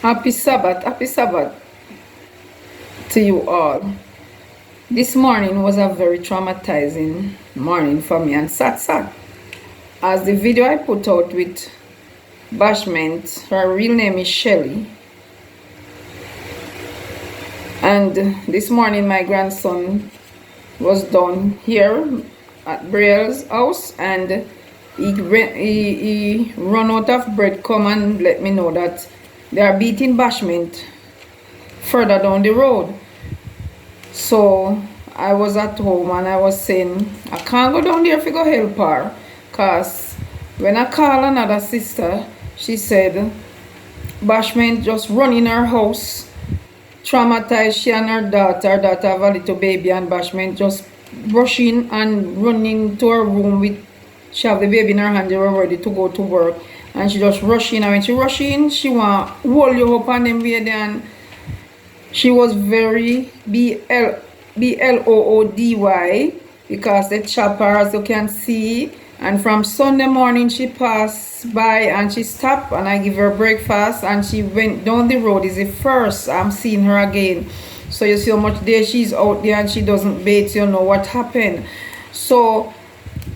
Happy Sabbath to you all. This morning was a very traumatizing morning for me and sad. As the video I put out with Bashment, her real name is Shelly. And this morning my grandson was down here at Brielle's house and he run out of bread, come and let me know that they are beating Bashment further down the road. So I was at home and I was saying I can't go down there if you go help her, cause when I call another sister, she said Bashment just run in her house, traumatized she and her daughter have a little baby, and Bashment just rushing and running to her room with, she have the baby in her hand, they were ready to go to work, and she just rushing, and when she rush in, she want hold you up on them way there, and she was very BLOODY because the chopper, as you can see. And from Sunday morning she passed by and she stopped and I give her breakfast and she went down the road. Is the first I'm seeing her again. So you see how much there she's out there and she doesn't bathe, you know what happened. So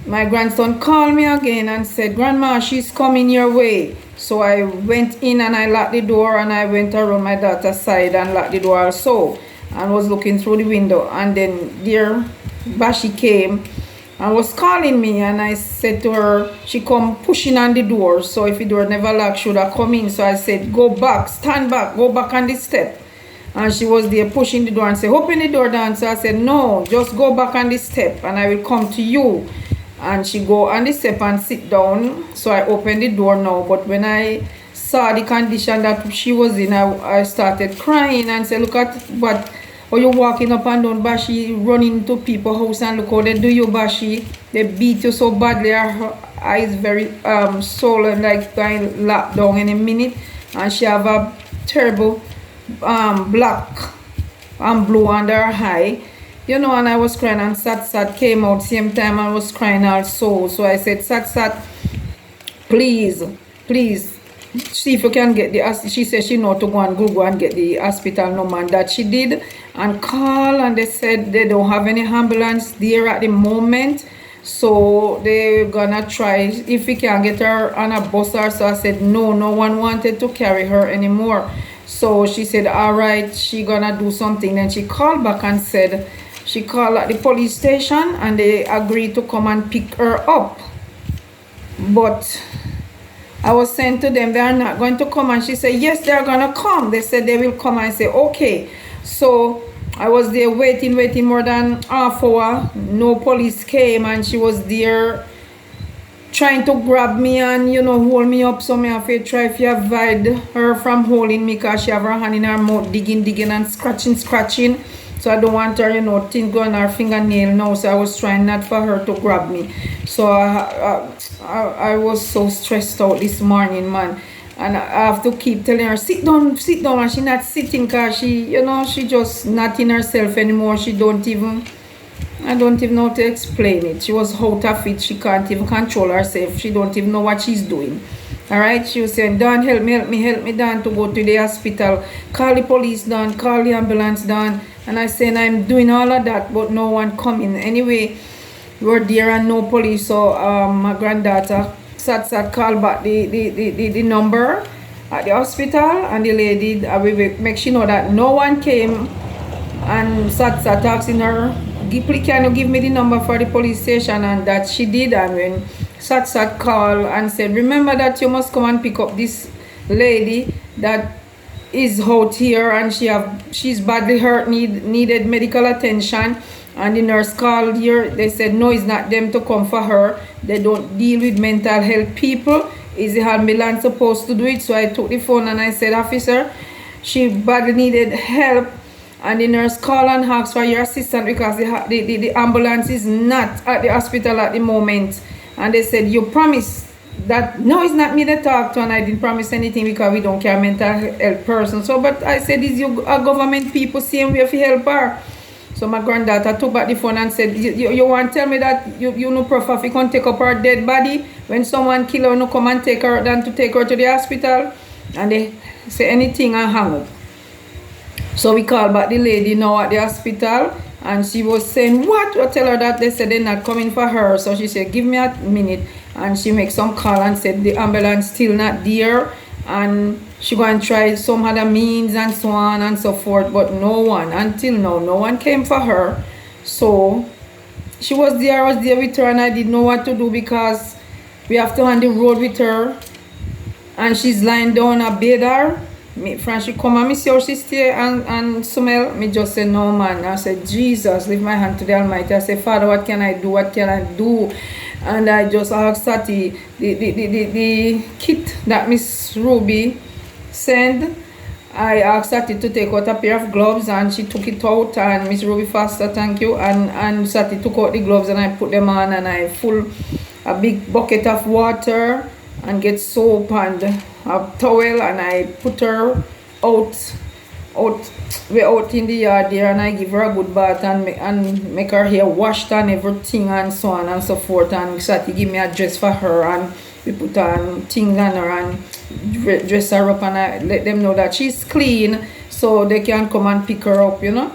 my grandson called me again and said, Grandma, she's coming your way. So I went in and I locked the door and I went around my daughter's side and locked the door also and was looking through the window, and then there Bashi came and was calling me, and I said to her, she come pushing on the door, so if the door never locked, she would have come in. So I said, go back, stand back, go back on the step. And she was there pushing the door and said, open the door down. So I said, no, just go back on the step and I will come to you. And she go on the step and sit down. So I opened the door now, but when I saw the condition that she was in, I started crying and said, look at what, or you walking up and down, Bashi, running to people's house, and look how they do you, Bashi. They beat you so badly, her eyes very swollen, like going locked down in a minute, and she have a terrible black and blue under her eye. You know, and I was crying, and Sat came out same time and was crying also. So I said, Sat, please, see if you can get the, she said she know to go and Google and get the hospital number, and that she did, and call, and they said they don't have any ambulance there at the moment, so they're gonna try if we can get her on a bus or so. I said no one wanted to carry her anymore. So she said all right, she gonna do something. Then she called back and said she called at the police station and they agreed to come and pick her up, but I was saying to them they are not going to come, and she said yes, they are gonna come. They said they will come. I said okay. So I was there waiting more than half hour. No police came, and she was there trying to grab me and, you know, hold me up. So me have to try to avoid her from holding me, because she have her hand in her mouth digging and scratching. So I don't want her, you know, thing going on her fingernail now. So I was trying not for her to grab me. So I was so stressed out this morning, man. And I have to keep telling her, sit down, and she's not sitting, because she, you know, she just not in herself anymore. She don't even, I don't even know how to explain it. She was out of it. She can't even control herself. She don't even know what she's doing. All right, she was saying, Don, help me, Don, to go to the hospital. Call the police, Don, call the ambulance, Don. And I said, I'm doing all of that, but no one coming. Anyway, we were there and no police. So my granddaughter Sat called back the number at the hospital, and the lady, I will make sure know that no one came, and Sat asking her, can you give me the number for the police station, and that she did. And when Sat called and said, remember that you must come and pick up this lady that is out here, and she's badly hurt, needed medical attention. And the nurse called here. They said no, it's not them to come for her. They don't deal with mental health people. Is the ambulance supposed to do it? So I took the phone and I said, officer, she badly needed help. And the nurse called and asked for your assistant, because the ambulance is not at the hospital at the moment. And they said, you promise that? No, it's not me they talk to, and I didn't promise anything, because we don't care mental health person. So, but I said, is you government people same way if you help her? So my granddaughter took back the phone and said, you want to tell me that you know prefer if you can take up her dead body when someone kill her, no come and take her, than to take her to the hospital? and they say anything and hang up. So we call back the lady now at the hospital, and she was saying, what? I tell her that they said they're not coming for her. So she said, give me a minute. And she make some call and said the ambulance still not there, and she go and try some other means and so on and so forth. But no one, until now, no one came for her. So she was there, I was there with her, and I didn't know what to do because we have to on the road with her. And she's lying down a bed her. Me, friend, she come and me see how she stay and smell. Me just say, no man. I said, Jesus, lift my hand to the Almighty. I say, Father, what can I do? What can I do? And I just asked Sati, the kit that Miss Ruby sent. I asked Sati to take out a pair of gloves, and she took it out, and Miss Ruby faster, thank you. And Sati took out the gloves and I put them on, and I full a big bucket of water and get soap and a towel, and I put her way out in the yard there, and I give her a good bath and make her hair washed and everything and so on and so forth. And Sati give me a dress for her, and we put on things on her and dress her up, and I let them know that she's clean so they can come and pick her up, you know.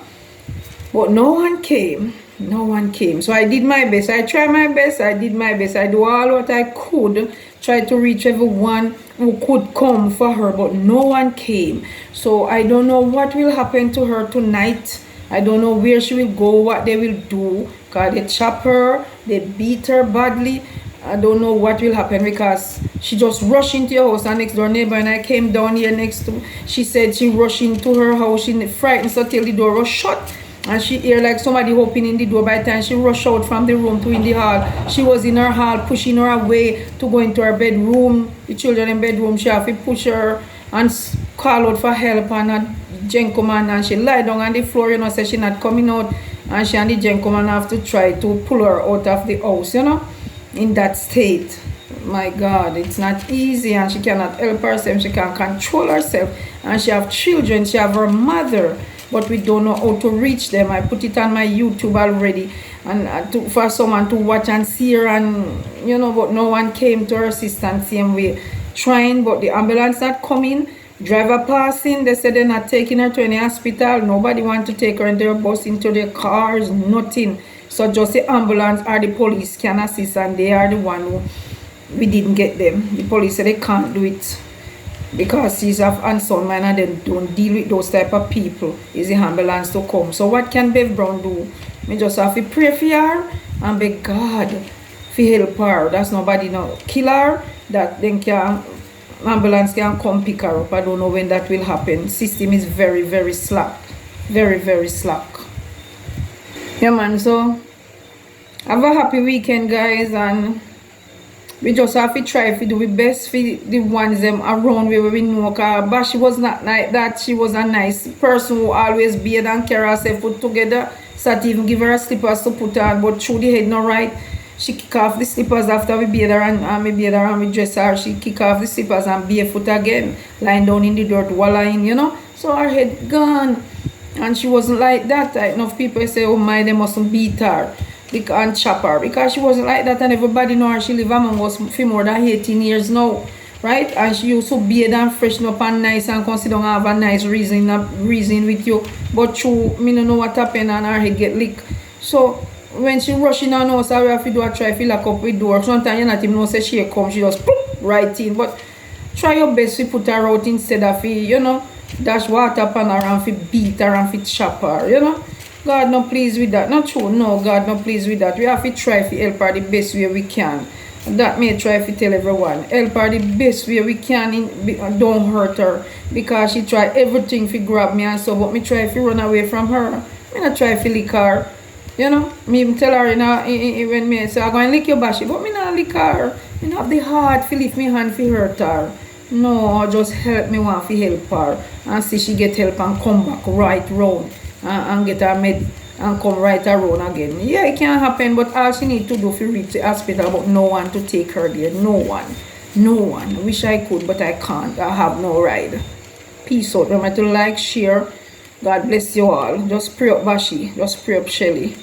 But no one came. No one came. So I did my best. I tried my best. I did my best. I do all what I could. Try to reach everyone who could come for her, but no one came. So I don't know what will happen to her tonight. I don't know where she will go, what they will do. Because they chop her, they beat her badly. I don't know what will happen because she just rushed into your house, and next door neighbor, and I came down here next to, she said she rushed into her house, she frightened so till the door was shut. And she hear like somebody opening the door. By the time she rushed out from the room to in the hall, she was in her hall pushing her away to go into her bedroom, the children in bedroom. She have to push her and call out for help, and a gen come and she lie down on the floor, you know, say she not coming out, and she and the gen come and have to try to pull her out of the house, you know, in that state. My God, it's not easy, and she cannot help herself, she can't control herself, and she have children, she have her mother, but we don't know how to reach them. I put it on my YouTube already, and for someone to watch and see her, and you know, but no one came to her assistance same way. Trying, but the ambulance not coming. Driver passing, they said they're not taking her to any hospital. Nobody want to take her in their bus, into their cars, nothing. So just the ambulance or the police can assist, and they are the one who we didn't get them. The police said they can't do it because she's of unsound mind, and they don't deal with those type of people. Is the ambulance to come? So what can Bev Brown do? Me just have to pray for her and beg God for help her. That's nobody no kill her, that then can ambulance can come pick her up. I don't know when that will happen. System is very, very slack. Very, very slack. Yeah man, so have a happy weekend guys, and we just have to try to do the best for the ones them around where we know. But she was not like that. She was a nice person who always bathe and carry herself put together. So to even give her slippers to put on, but through the head not right. She kick off the slippers after we bathe her, and we bathe her and we dress her. She kick off the slippers and barefoot again, lying down in the dirt, wallowing, you know. So her head gone. And she wasn't like that. Enough people say, oh my, they mustn't beat her and chop her, because she wasn't like that, and everybody know her. She live among us for more than 18 years now, right? And she used to bathe and freshen up and nice and consider have a nice reason with you. But true, me don't know what happened, and her head get licked. So when she rush in her house, I have to do a try to lock up with door. Sometimes you not even know say she come, she just poof, right in. But try your best to put her out instead of, you know, dash water upon her and fi beat her and fi chop her, you know. God not pleased with that. Not true. No, God not pleased with that. We have to try to help her the best way we can. That may try to tell everyone. Help her the best way we can. Don't hurt her. Because she try everything to grab me and so, but me try to run away from her. Me not try to lick her. You know, me even tell her, you know, when me say, I'm going to lick your bashy, but me not lick her. Me not have the heart to lift me hand to hurt her. No, just help me want to help her. And see she get help and come back right round. And get her med and come right around again. Yeah, it can happen, but all she need to do to reach the hospital, but no one to take her there. No one. No one. I wish I could, but I can't. I have no ride. Peace out. Remember to like, share. God bless you all. Just pray up Bashi. Just pray up Shelly.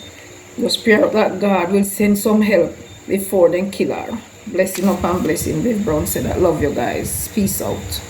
Just pray up that God will send some help before then kill her. Blessing up and blessing. Bev Brown said I love you guys. Peace out.